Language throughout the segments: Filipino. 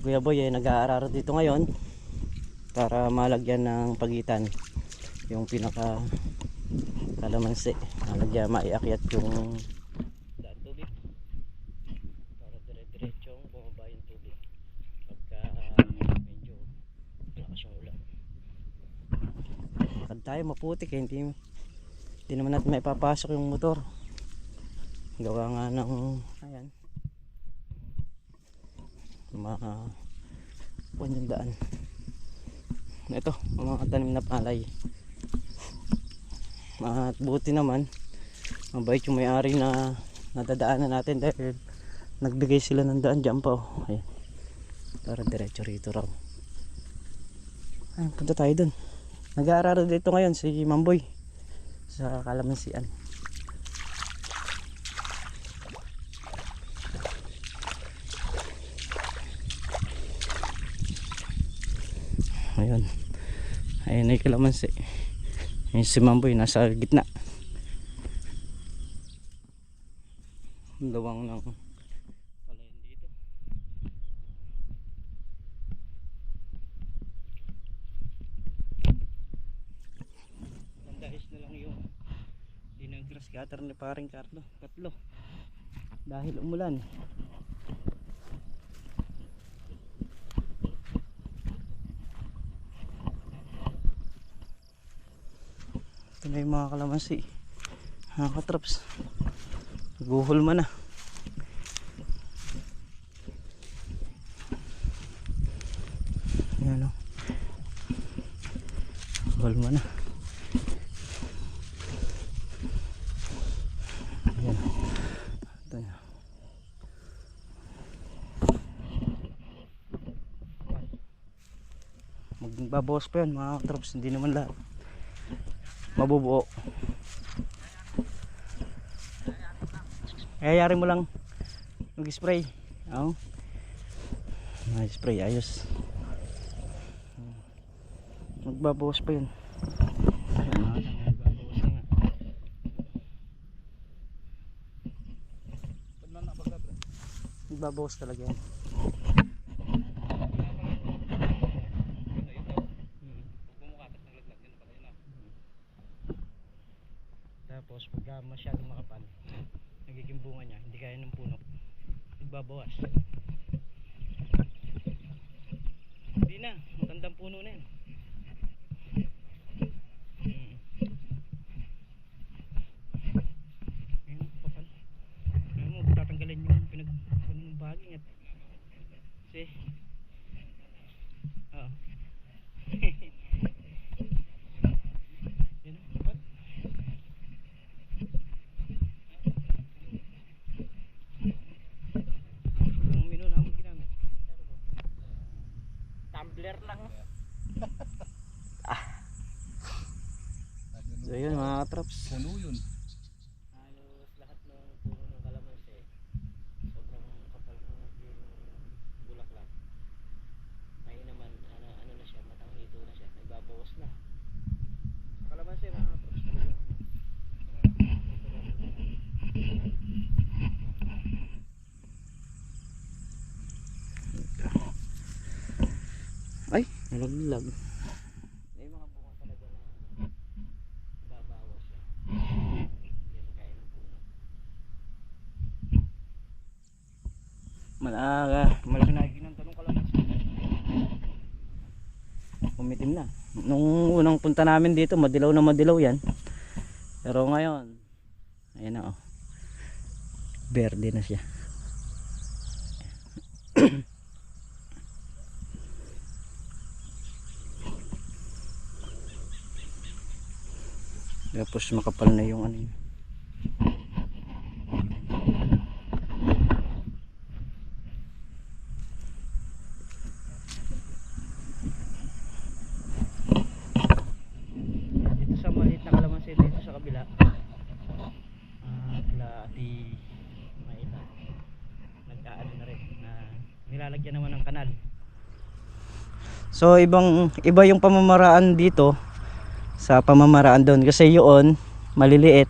Kuya Boy ay nag-aararo dito ngayon para malagyan ng pagitan yung pinaka kalamansi. Malagyan, maiakyat yung daan tubig para dire-diretsong bumaba yung tubig pagka medyo malakas yung ulan. Lakad tayo, maputik eh. Hindi naman natin maipapasok yung motor. Gawa nga ng ayan, puwan yung daan. Ito, mga tanim na palay. At buti naman mabait yung may-ari na nadadaanan natin dahil nagbigay sila ng daan dyan pa. Ayan, para diretso rito raw. Ayan, punta tayo dun. Nag-aararo dito ngayon si Mamboy sa kalamansian. Ayun, ayun ay kalamansi. Ayun si Mamboy nasa gitna. Lawang ng palayan dito. Landahis na lang yung dinag-grass cutter ni paring Carlo. Tatlo dahil umulan. Ito na yung mga kalamansi, mga katraps. Naguhulma na. Ayan o, hulma na. Ayan, ito na. Magbabawas pa yan mga katraps, hindi naman lahat mabubuo. Kayayari mo lang mag-spray. Oh. Mag-spray, ayos. Magbabawas pa yun. Magbabawas talaga yan. Tapos pagka masyadong makapal, nagiging bunga niya, hindi kaya ng puno, nagbabawas. Hindi na, matandang puno na yan. Ayun, kapal. Ayun mo, tatanggalin yung pinagpuno ng baging at kasi yun, kapal. Tumbler lang. So yun mga katraps, puno yun. halos lahat ng puno ng kalamansi sobrang kapal ng bulaklak. Ngayon naman ano na siya, matanghito na siya, nagbabawas na kalamansi mga katraps talaga. Ay, nalaglag. May mga bunga talaga na babawas siya. Yan kaya ng puno. Malaki na ng talong kalamansi. Umitim na. Nung unang punta namin dito, madilaw na madilaw yan. Pero ngayon, ayan na oh. Berde na siya. Tapos makapal na yung ano yun. Dito sa maliit na kalamansi dito sa kabila, Ati Maila, nag-aano na rin na nilalagyan naman ng kanal. So iba yung pamamaraan dito sa pamamaraan doon, kasi yun maliliit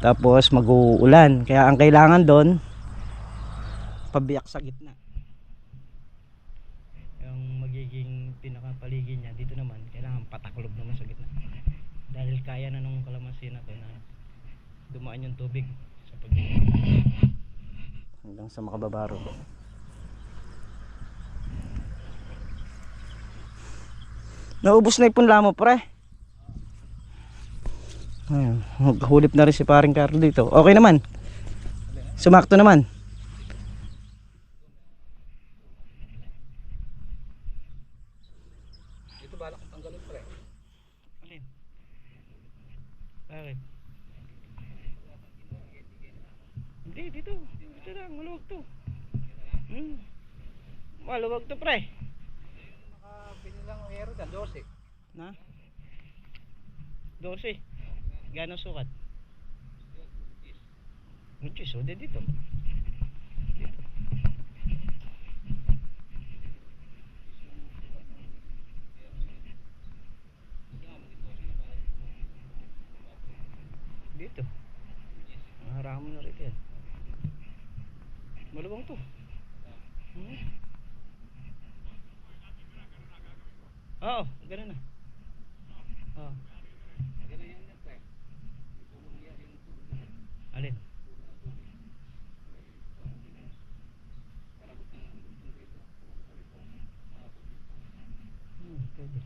tapos mag-uulan, kaya ang kailangan doon pabiyak sa gitna. yung magiging pinakapaligid niya. Dito naman kailangan pataklob naman sa gitna, dahil kaya na nung kalamansi na to na dumaan yung tubig sa hanggang sa makababaro. Naubos na yung punla mo, pre. Ayun, maghulip na rin si paring Carlo dito. Okay naman, sumakto naman. Dito balak kong tanggalin, pre. Alin? Bakit? Hindi, dito lang, maluwag to. Maluwag to, pre. Nakapili lang ang hero dyan, 12. Na? 12. Gano'ng sukat? Muchis, o dito. Dito. Dito. Maharap mo na rin yan. Maluwang to. Oo, gano'n na. Oo. Alin? Pwede.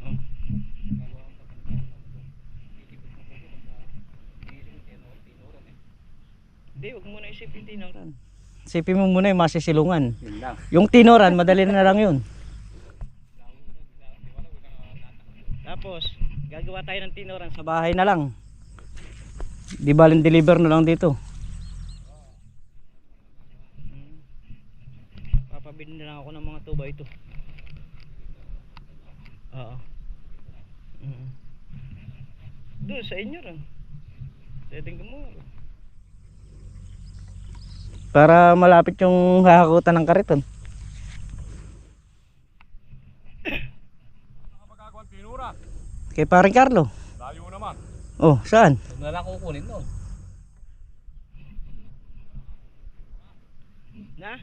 Oh. Hindi, huwag muna isipin tinoran. Isipin mo muna yung masisilungan. Yung tinoran, madali na lang yun. Tapos, gagawa tayo ng tinoran sa bahay na lang. Di baling deliver na lang dito. Papabili na lang ako ng mga 2x2. Oo. Doon sa inyo rin. Pwedeng gumawa. Para malapit yung hahakutan ng kariton. Nakapagkagawan tinura. Kay paring Carlo. Layo naman. Oh, saan? Huwag na lang kukunin nun. Na?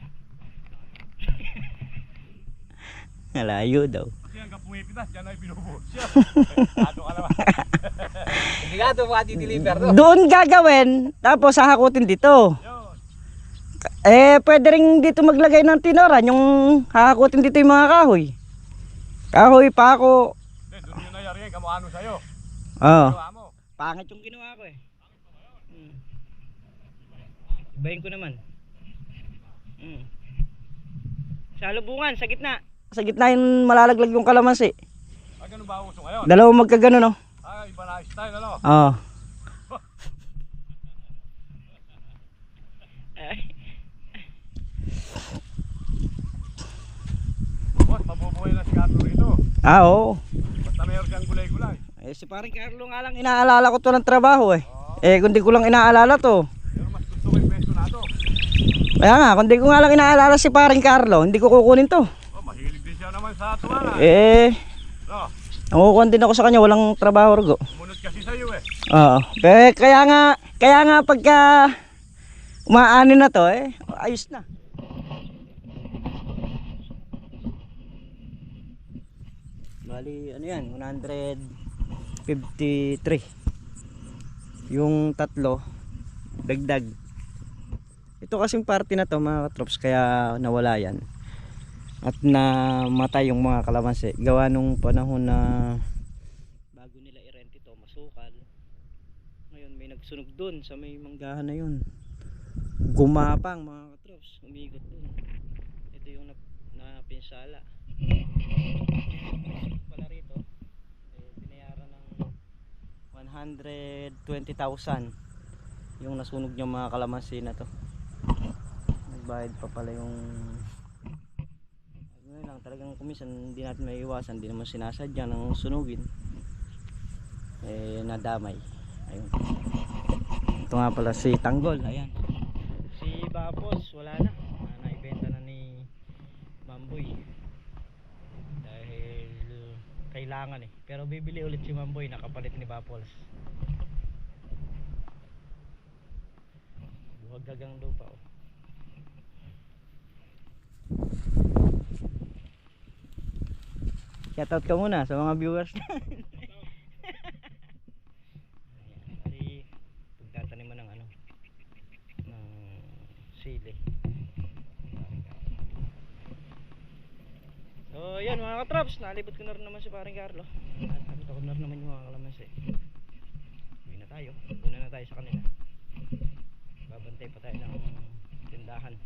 Malayo daw. Kasi hanggang pumipitas, dyan ay binubuhos siya. Ano ka naman. Hindi nga ito makati-deliver no? Doon gagawin, tapos hahakutin dito. Yun. Pwede rin dito maglagay ng tinoran, yung hahakutin dito yung mga kahoy. Kahoy, pako. Hindi, doon yun nangyari. Kamuano sa'yo. Oo. Gawa mo. Pangit yung ginawa ko eh. Ibahin ko naman. Sa lubungan, sa gitna. Sa gitna yung malalaglag yung kalamansi. Ah, ganun ba uso ngayon? Dalawang magkagano, no? Ah, iba na style, ano? Oo. Boss, mabubuhay na si Carlo rito. Oo. Basta mayroon siyang gulay-gulay. Si paring Carlo nga lang inaalala ko to ng trabaho eh. Kung di ko lang inaalala to. Pero mas gusto ko yung pwesto na to. Kaya nga, kung di ko nga lang inaalala si paring Carlo, hindi ko kukunin to. Oh, mahilig din siya naman sa tuwala. No, Nakukuha din ako sa kanya, walang trabaho rugo. sumunod kasi sa'yo eh. Oo. Kaya nga pagka umaanin na to ayos na. Bali, ano yan, 153. Yung tatlo, dagdag. Ito kasing party na to mga katrops, kaya nawala yan. At namatay yung mga kalamansi. Gawa nung panahon na bago nila i-rent ito, masukal. Ngayon may nagsunog dun sa may manggahan na yun. Gumapang mga katrops, umigot dun. Ito yung napinsala. Pala rito, binayaran ng 120,000 yung nasunog yung mga kalamansi na to. Nagbayad pa pala yung ano lang, talagang kuminsan hindi natin maiiwasan, hindi naman sinasadya ng sunugin, nadamay. Ayun, ito nga pala si Tanggol. Ayan, si Bapos wala na, naibenta na ni Mamboy dahil kailangan pero bibili ulit si Mamboy, nakapalit ni Bapos. Buwag gagang lupa Shoutout ka muna sa mga viewers. Ayan, pagtataniman ng ano, ng sili. So yan mga katraps, nalibot ko na rin naman si paring Carlo. At nakita ko na rin naman yung mga kalamansi. Uwi na tayo, una na tayo sa kanila. Babantay pa tayo ng tindahan.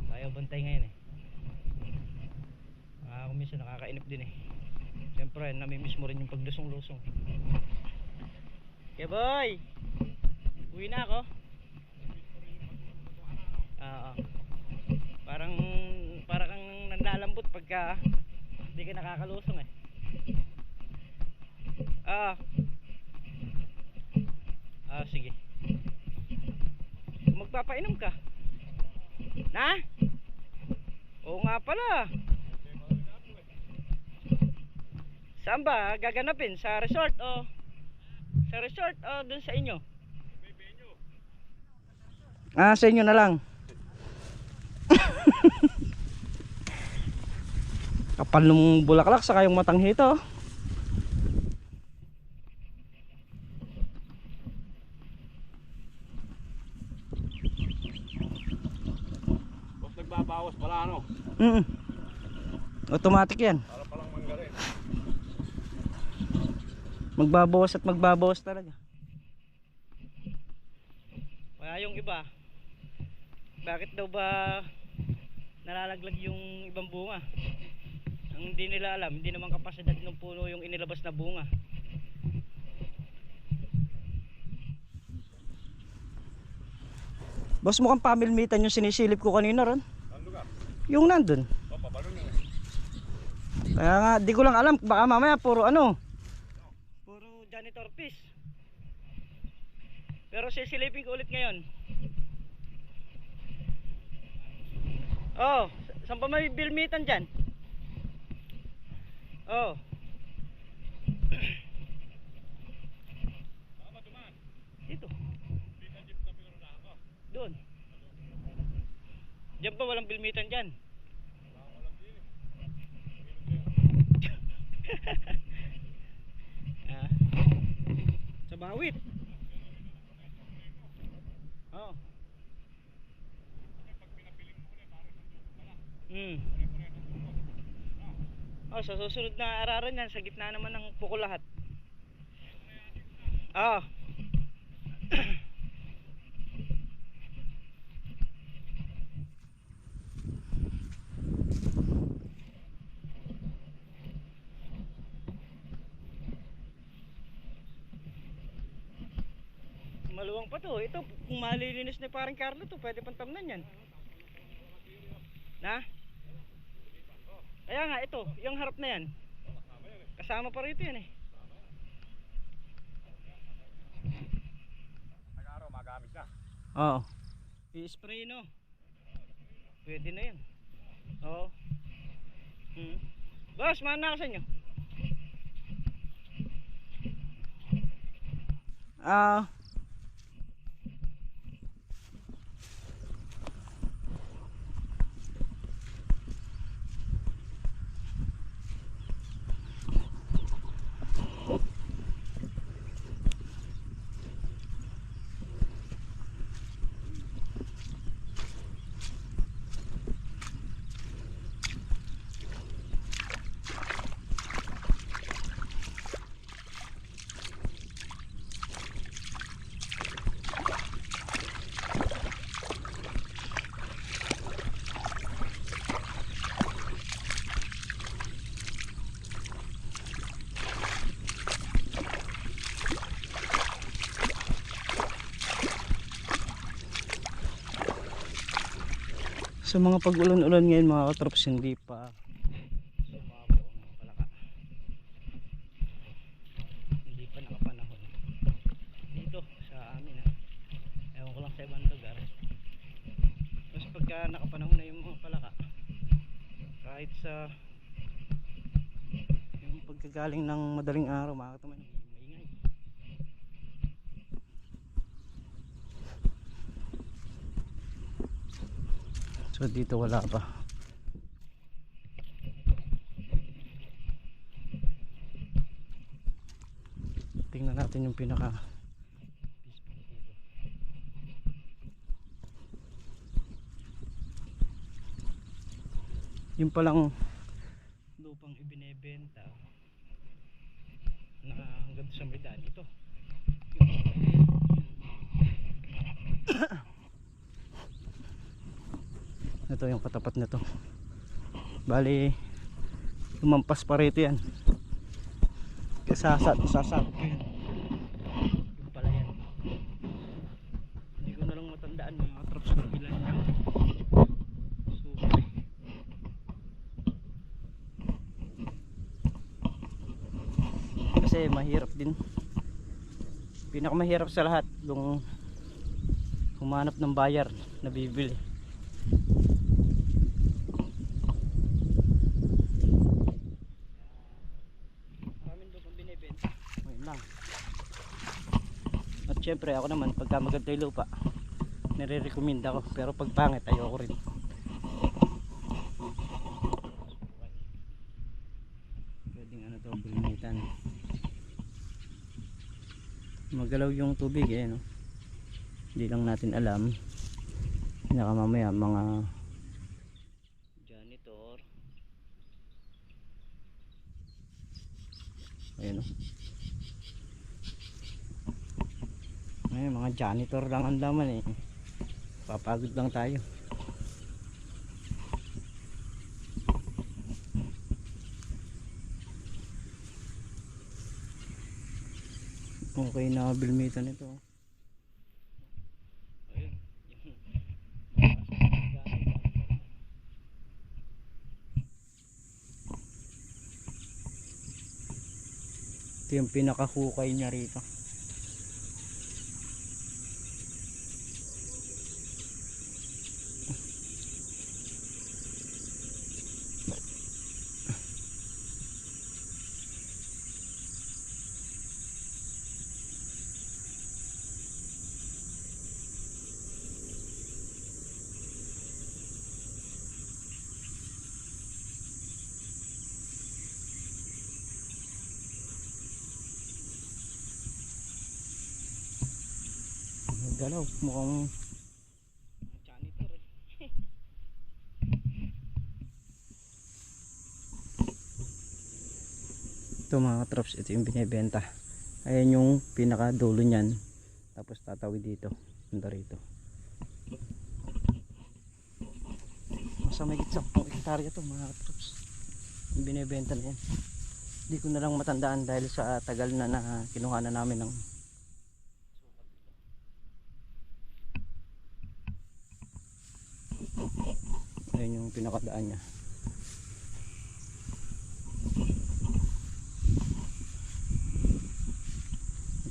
Tayo bantay ngayon eh. Kung minsan nakakainip din eh. Siyempre namimiss mo rin yung paglusong-lusong. Okay boy, uwi na ako. Parang kang nanlalambot pagka hindi ka nakakalusong eh. Sige. Magpapainom ka na? Oo nga pala. Saan ba gaganapin? Sa resort o? Sa resort o dun sa inyo? Sa inyo na lang. Kapal ng bulaklak saka yung matanghito. Boss, nagbabawas pala ano? Automatic yan. Para palang manggarin. Magbabawas at magbabawas talaga. Kaya yung iba, bakit daw ba nalalaglag yung ibang bunga? Ang hindi nila alam, hindi naman kapasidad ng puno yung inilabas na bunga. Boss, mukhang pamilmitan yung sinisilip ko kanina ron. Saan lugar? Yung nandun. Pabalon yun. Kaya nga, di ko lang alam, baka mamaya puro ano, puro janitor piece. Pero sisilipin ko ulit ngayon. Oh, saan pa may bilmitan dyan? Oh. Dito. Doon. Diyan pa walang bilmitan dyan. Sa bawit. Oh. Sa susunod na araran yan, sa gitna naman ng puko lahat. Maluwang pa to. Ito, kung malilinis ni parang Carlo to, pwede pang tamnan yan. Na? Kaya nga ito, yung harap na yan. Kasama pa rito yan eh. Nag-araw, magamit na. Oo. I-spray no. Pwede na yan. Oo. Boss, mana ako sa inyo. Sa mga pag-ulan-ulan ngayon mga katrops, hindi pa sumabo ang palaka. Hindi pa nakapanahon dito sa amin ha. Ewan ko lang sa ibang lugar. Mas pagka nakapanahon na yung mga palaka, kahit sa yung pagkagaling ng madaling araw, mga katrops, maingay. So dito wala pa. natin yung pinaka peaceful dito. Yung palang lupang ibinebenta na hanggang sa may daan ito. Ito yung katapat na to. Bali lumampas pa rito yan. Sasat ko yun. Yung pala yan. Hindi ko na lang matandaan yung mga traps kung ilan yan. Super. Kasi mahirap din. Pinakamahirap sa lahat yung humanap ng buyer na bibili. At syempre ako naman pagka maganda yung lupa nire-recommend ako, pero pag pangit ayoko rin. Pwedeng ano to, bulmitan. Magalaw yung tubig eh no? Hindi lang natin alam. Baka mamaya mga janitor ayun no? Ay, mga janitor lang ang laman eh. Papagod lang tayo. Okay na bilmitan ito. Ayun. Ito yung pinakahukay niya rito. Galaw, mukhang janitor eh. Ito mga traps, ito yung binibenta. Ayan yung pinaka dulo nyan. Tapos tatawid dito, punta rito. Nasa may 10 hektarya to mga traps. Yung binibenta na yan. Hindi ko na lang matandaan dahil sa tagal na kinuha na namin ng ayun yung pinakadaan nya.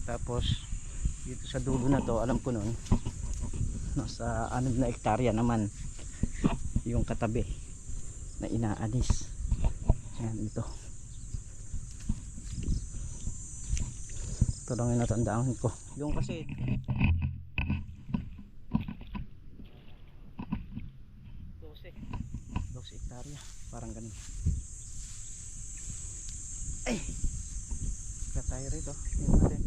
Tapos dito sa dulo na to, alam ko nun nasa 6 na hektarya naman yung katabi na inaanis. Ayan ito. Ito lang yung natandaan ko. Yung kasi 12 hektarya, parang ganun. Ay! Kaya tayo rito, tingnan natin.